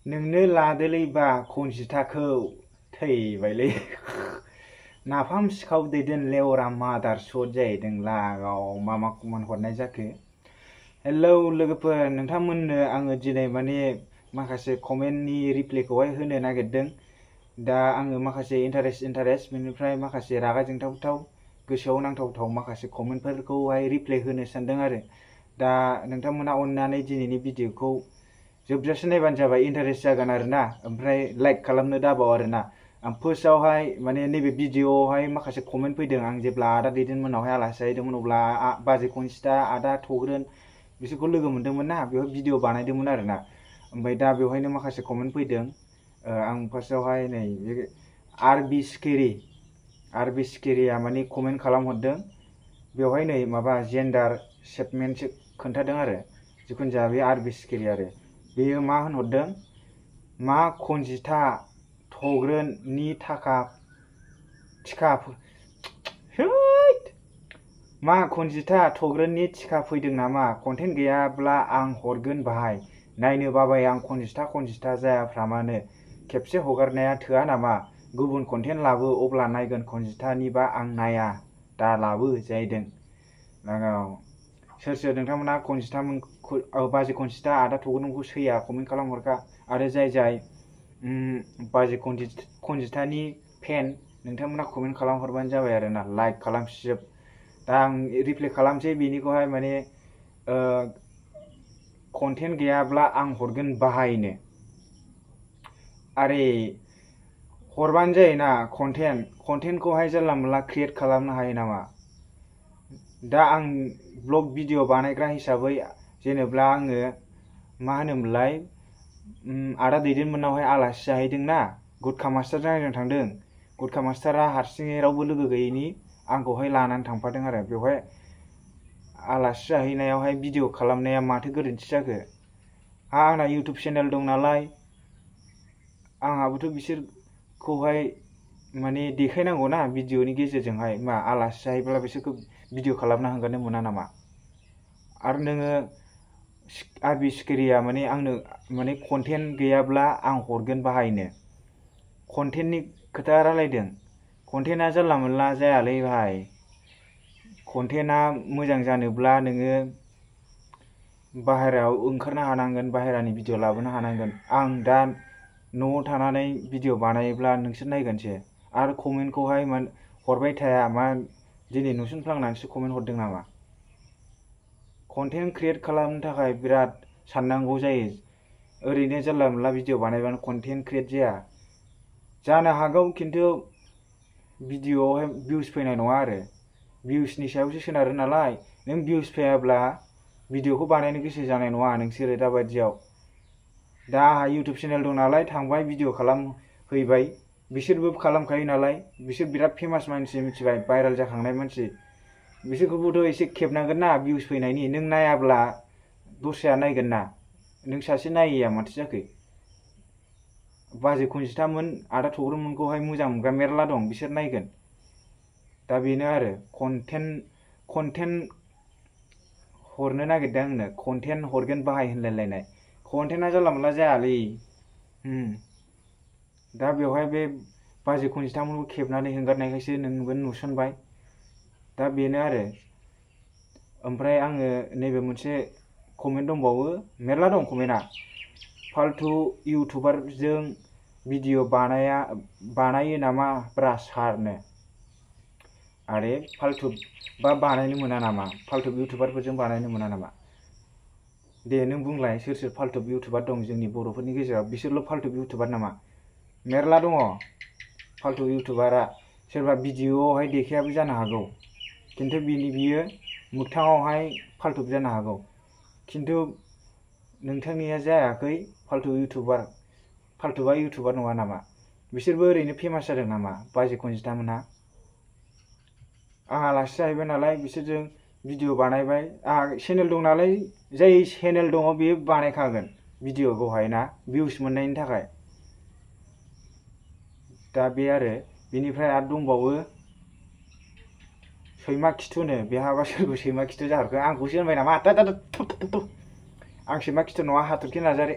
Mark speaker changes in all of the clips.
Speaker 1: नोंनो लादोलैबा खनजिथाखौ थैबायलै नाफाम सिखाव दैदेन लेवरा मादार सट जाहैदों लागाव मा कमेन्ट हरनाय जाखो। हेलौ लोगोफोर, नोंथांमोननो आङो दिनै माने माखासे कमेन्टनि रिप्लाइखौहाय होनो नागिरदों। दा आङो माखासे इन्टारेस्ट बेनिफ्राय माखासे रागा जोंथावथाव गोसोआव नांथावथाव माखासे कमेन्टफोरखौहाय रिप्लाइ होनो सानदों आरो। दा नोंथांमोना अननानै दिनैनि भिडिअखौ जोबजासे नायबानो जाबाय, इन्टारेस्ट जागोन आरोना। ओमफ्राय लाइक खालामनो दाबाव आरोना। आं फार्स्टआवहाय माने नैबे भिडिअआवहाय माखासे कमेन्ट फैदों। आं जेब्ला आदा दैदेनमोनावहाय आलासि जाहैदोंमोन अब्ला बाजै खनजिथा, आदा थग्रोन बिसोरखौ लोगो मोन्दोंमोन ना, बेवहाय भिडिअ बानायदोंमोन आरोना। ओमफ्राय दा बेवहायनो माखासे कमेन्ट फैदों। आं फार्स्टआवहाय नै आर बि सिकेरिया माने कमेन्ट खालामहरदों। बेवहाय नै माबा जेन्डार स्टेटमेन्टसो खोन्थादों आरो। जिखुनु जाया बे आर बि सिकेरिया आरो बेयो मा होनहरदों, मा खनजिथा थग्रोननि मा खनजिथा थग्रोननि टिका फैदों नामा? कन्टेन्ट गैयाब्ला आं हरगोन बाहाय। नायनो बाबाय आं खनजिथा जायाफ्रामानो। खेबसे हगारनाया थोआ नामा? गुबुन कन्टेन्ट लाबो अब्ला नायगोन। खनजिथानिबा आं नाया, दा लाबो जाहैदों लागाव। सोर नोंथांमोना बाजै खनजिथा आदा थग्रोनखौ सैया कमेन्ट खालामहरखा। आरो जाय बाजै खनजिथानि फेन नोंथांमोना कमेन्ट खालामहरबानो जाबाय आरोना, लाइक खालामसिजोब। दा आं रिप्लाइ खालामसै बेनिखौहाय माने कन्टेन्ट गैयाब्ला आं हरगोन बाहायनो। आरे हरबानो जायोना। कन्टेन्टखौहाय जानला मोनला क्रिएट खालामनो हायो नामा? दा आं ब्लग भिडिअ बानायग्रा हिसाबै जेनेब्ला आङो मा होनोमोनलाय आदा दैदेनमोनावहाय आलासि जाहैदोंना, गुटखा मास्टारजों आंजों थांदों। गुटखा मास्टारा हारसिङै रावबो लोगो गैयैनि आंखौहाय लानानै थांफादों आरो। बेवहाय आलासि जाहैनायावहाय भिडिअ खालामनाया माथो गोरोन्थि जाखो? आंना इउटुब चेनेल दं नालाय, आंहाबोथ' बिसोरखौहाय माने देखायनांगौ ना भिडिअनि गेजेरजोंहाय। मा आलासि जाहैब्ला बिसोरखौ भिडिअ खालामना हगारनो मोना नामा? आरो नोङो आर बि सिकेरिया माने आंनो माने कन्टेन्ट गैयाब्ला आं हरगोन बाहायनो। कन्टेन्टनि खोथा रायलायदों। कन्टेन्टआ जानला मोनला जायालै भाइ। कन्टेन्टआ मोजां जानोब्ला नोङो बाहेरायाव ओंखारनो हानांगोन, बाहेरानि भिडिअ लाबोनो हानांगोन। आं दा न'आव थानानै भिडिअ बानायोब्ला नोंसोर नायगोनसो। आरो कमेन्टखौहाय हरबाय थाया। मा दिनै नुसनफ्लांनानैसो कमेन्ट हरदों नामा? कन्टेन्ट क्रिएट खालामनो थाखाय बिराद साननांगौ जायो। ओरैनो जानला मोनला भिडिअ बानायबानो कन्टेन्ट क्रिएट जाया। जानो हागौ, खिन्थु भिडिअआवहाय भिउस फैनाय नङा आरो। भिउसनि सायावसो सोनारो नालाय। नों भिउस फैयाब्ला भिडिअखौ बानायनो गोसो जानाय नङा नोंसोरो दा बायदियाव। दा आंहा इउटुब चेनेल दं नालाय थांबाय भिडिअ खालामहैबाय। बिसोरबो खालामखायो नालाय, बिसोर बिराद फेमास मानसि, मिथिबाय, भाइरेल जाखांनाय मानसि। बिसोरखौबोथ' एसे खेबनांगोन ना भिउस फैनायनि। नों नायाब्ला दस्राया नायगोन ना। नों सासे नायैया माथो जाखो? बाजै खनजिथामोन, आदा थग्रोनमोनखौहाय मोजां मोनग्रा मेरला दं, बिसोर नायगोन। दा बेनो आरो कन्टेन्ट हरनो नागिरदों आंनो। कन्टेन्ट हरगोन बाहाय होनलायलायनाय। कन्टेन्टआ जानला मोनला जायालै। दा बेवहाय बे बाजै खनजिथामोनखौ खेबनानै हगारनायखायसो नोंबो नुसनबाय। दा बेनो आरो। ओमफ्राय आङो नैबे मोनसे कमेन्ट दंबावो, मेरला दं कमेन्टआ। फाल्थु इउटुबारजों भिडिअ बानायो नामा ब्रा सारनो? आरे फाल्थु बानायनो मोना नामा? फाल्थु इउटुबारफोरजों बानायनो मोना नामा? दे नों बुंलाय, सोर फाल्थु इउटुबार दं जोंनि बर'फोरनि गेजेराव? बिसोरल' फाल्थु इउटुबार नामा? मेरला दङ फाल्थु इउटुबारा। सोरबा भिडिअआवहाय देखायाबो जानो हागौ, खिन्थु बियो मोगथाङावहाय फाल्थु जानो हागौ। खिन्थु नोंथांनिया जायाखै। फाल्थुबा इउटुबार नङा नामा? बिसोरबो ओरैनो फेमास जादों नामा बाजै खनजिथामोनहा? आं आलासि जाहैबाय नालाय बिसोरजों भिडिअ बानायबाय। आंहा चेनेल दं नालाय, जाय चेनेल दङ बेयो बानायखागोन भिडिअखौहाय ना, भिउस मोननायनि थाखाय। दा बे आरो। बेनिफ्राय आरो दंबावो सैमा खिथुनो। बेहाबा सोरबो सैमा खिथु जाहरखो? आंखौसो होनबाय नामा? आं सैमा खिथु नङा, हाथरखि नार्जारि।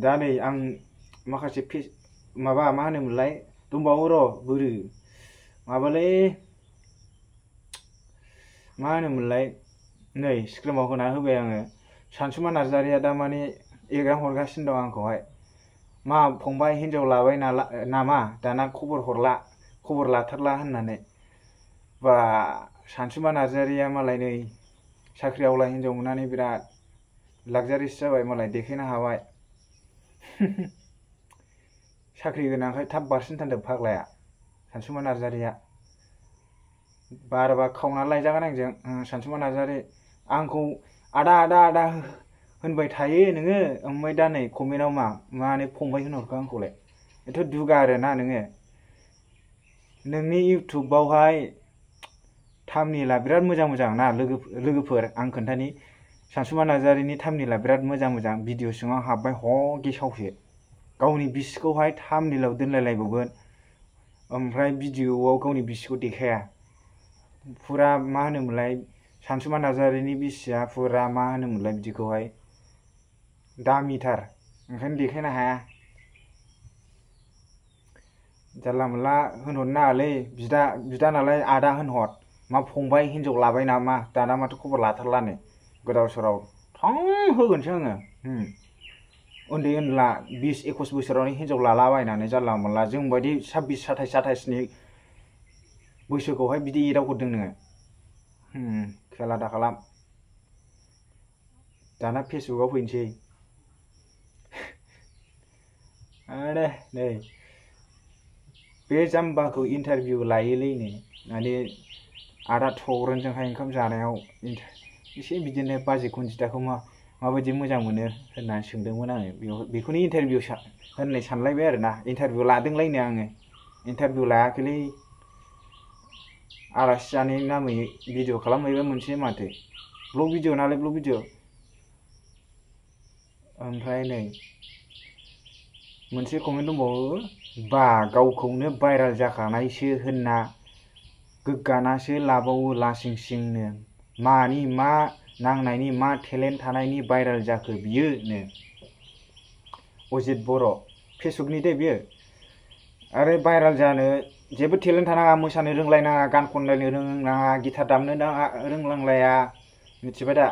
Speaker 1: दा नै आं माखासे माबा मा होनोमोनलाय दंबावो र' बोरो माबालै मा होनोमोनलाय नै स्क्रिनाव होना होबाय आङो। सानसुमा नार्जारिया दा माने एग्राम हरगासिनो दं आंखौहाय, मा फंबाय हिनजाव लाबाय नामा दाना खबर लाथारला होननानै। बा सानसुमा नार्जारिया मालाय नै साख्रि आवला हिनजाव मोननानै बिराद लाक्जारिस जाबाय मालाय, देखायनो हाबाय। साख्रि गोनांखाय थाब बारसिनथारदों फाग्लाया सानसुमा नार्जारिया। बाराबा खावना लायजागोन आंजों सानसुमा नार्जारि। आंखौ आदा आदा आदा होनबाय थायो नोङो, ओमफ्राय दा नै कमेन्टआव माने फंबाय होनहरखो आंखौलाय। एथ' दुगा आरोना नोङो। नोंनि इउटुबावहाय थामनेला बिराद मोजां मोजां ना लोगोफोर, आं खोन्थानि सानसुमा नार्जारिनि थामनेला बिराद मोजां मोजां। भिडिअ सिङाव हाबबाय ह गेसावसो, गावनि बिसिखौहाय थामनेलाव दोनलायलायबावगोन, ओमफ्राय भिडिअआव गावनि बिसिखौ देखाया। फुरा मा होनोमोनलाय सानसुमा नार्जारिनि बिसिया फुरा मा होनोमोनलाय बिदिखौहाय दामिथार, ओंखायनो देखायनो हाया। जानला मोनला होनहरनो नाङालै, बिदा नालाय आदा होनहर। मा फंबाय हिनजाव लाबाय नामा दाना माथो खबर लाथारलानो, गोदाव सोराव थां होगोनसो आङो। उन्दै उनला 20-21 बोसोरावनो हिनजाव लालाबायनानै जानला मोनला जोंबायदि 26-27-28नि बैसोखौहाय बिदि एदावहरदों नोङो। खेला दाखालाम। दाना फेसबुकाव फैनोसै। दे नै बे जाम्बाखौ इन्टारभिउ लायोलैनो, माने आदा थग्रनजोंहाय ओंखाम जानायाव एसे बिदिनो बाजै खनजिथाखौ माबायदि मोजां मोनो होननानै सोंदोंमोन आङो। बेखौनो इन्टारभिउ होननाय सानलायबाय आरोना। इन्टारभिउ लादोंलायनो आङो, इन्टारभिउ लायाखैलै, आलासि जानायनि नामै भिडिअ खालामहैबाय मोनसे माथो, ब्लग भिडिअ नालाय ब्लग भिडिअ। ओमफ्राय नै मोनसे कमेन्ट दंबावो, बा गावखौनो भाइराल जाखानायसो होनना गोग्गानासो लाबावो लासिं सिंनो, मानि मा नांनायनि मा टेलेन्ट थानायनि भाइराल जाखो बियोनो। अजित बर' फेसबुकनि दे बियो। आरो भाइराल जानो जेबो टेलेन्ट थानाङा, मोसानो रोंलायनाङा, गान खनलायनो रोंनाङा, गिटार दामनो रोंनांलाया, मिथिबाय दा,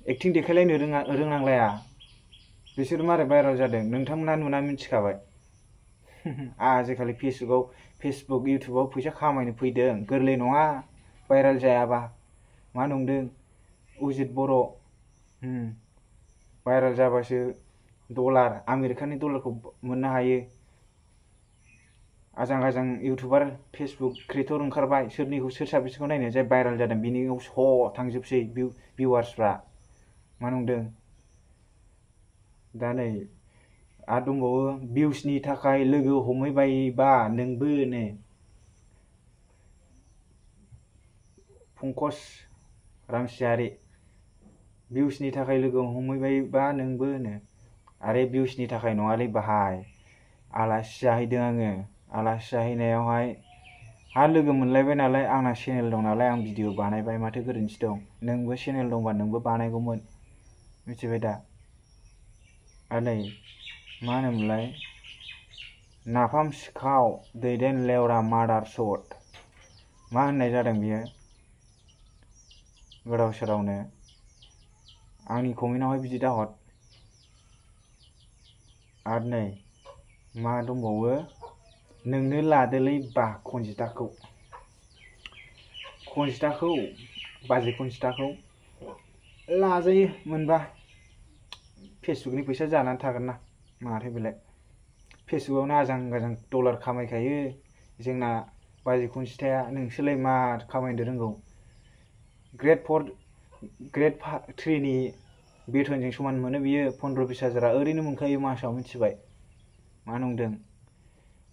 Speaker 1: एक्टिं देखायलायनो रोंनांलाया। बिसोर मारै भाइराल जादों नोंथांमोना नुना मिथिखाबाय। आजिखालि फेसबुक इउटुबाव फैसा खामायनो फैदों, गोरलै नङा भाइराल जायाबा। मा नंदों अजित बर', भाइराल जाबासो डलार, आमेरिकानि डलारखौ मोननो हायो। आजां गाजां इउटुबार फेसबुक क्रिएटर ओंखारबाय, सोर साबेसेखौ नायनो जाय भाइराल जादों बिनियाव स' थांजोबसै भिउवार्सफ्रा। मा नंदों दा नै आरो दंबावो, भिउसनि थाखाय लोगो हमहैबायबा नोंबो नो। पंकज रामसियारि, भिउसनि थाखाय लोगो हमहैबायबा नोंबो नो। आरे भिउसनि थाखाय नङालै बाहाय, आलासि जाहैदों आङो। आलासि जाहैनायावहाय लोगो मोनलायबाय नालाय, आंना चेनेल दं नालाय आं भिडिअ बानायबाय, माथो गोरोन्थि दं। नोंबो चेनेल दंबा नोंबो बानायगौमोन, मिथिबाय दा। आरो नै मा होनोमोनलाय नाफाम सिखाव दैदेन लेवरा मादार सट, मा होननाय जादों बियो गोदाव सोरावनो। आंनि कमेन्टआवहाय बिदि दाहर। आरो नै मा दंबावो, नोंनो लादोलै बा खनजिथाखौ बाजै खनजिथाखौ लाजायो मोनबा। फेसबुकनि फैसा जानानै थागोन ना माथो बेलाय, फेसबुकावनो आजां गाजां डलार खामायखायो जोंना बाजै खनजिथाया। नोंसोरलाय मा खामायनो रोंगौ। ग्रेड 3नि बेथनजों समान मोनो बियो, 15-20 हाजारा ओरैनो मोनखायो मासाव, मिथिबाय। मा नंदों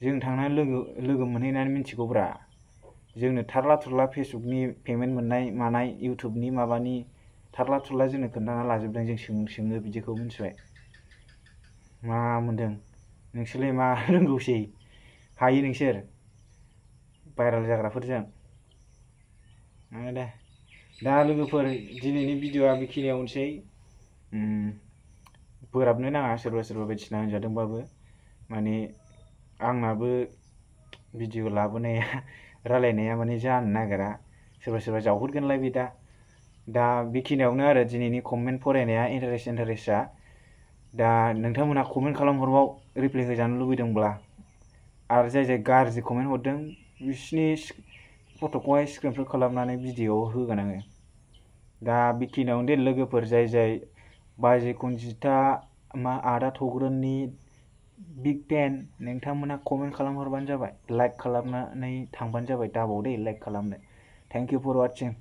Speaker 1: जों थांनानै लोगो मोनहैनानै मिथिगौब्रा। जोंनो थारला थुरला फेसबुकनि पेमेन्ट मोननाय मानाय, इउटुबनि माबानि थारला थुरला जोंनो खोन्थाना लाजोबदों। जों सोङो बिदिखौ, मिथिबाय। मा मोनदों नोंसोरलाय मा रोंगौसै, हायो नोंसोर भाइराल जाग्राफोरजों। दे दा लोगोफोर, दिनैनि भिडिअआ बेखिनियावनोसै। बोराबनो नाङा सोरबा सोरबा बायदिसिना होनजादोंबाबो माने आंनाबो भिडिअ लाबोनाया रायलायनाया माने जानो नागिरा सोरबा सोरबा जावहरगोनलाय बे दा बेखिनियावनो आरो दिनैनि कमेन्ट फरायनाया इन्टारेस्टआ दा नोंथांमोना कमेन्ट खालामहरबाव रिप्लाइ होजानो लुबैदोंब्ला आरो जाय जाय गाज्रि कमेन्ट हरदों बिसिनि फट'खौहाय स्क्रिनशट खालामनानै भिडिअ'आव होगोन आङो दा बेखिनियावनो दे लोगोफोर जाय जाय बाजै खनजिथा आदा थग्रोननि बिग फेन नोंथांमोना कमेन्ट खालामहरबानो जाबाय लाइक खालामनानै थांबानो जाबाय दाबाव दे लाइक खालामनो थेंक इउ फर वाचिं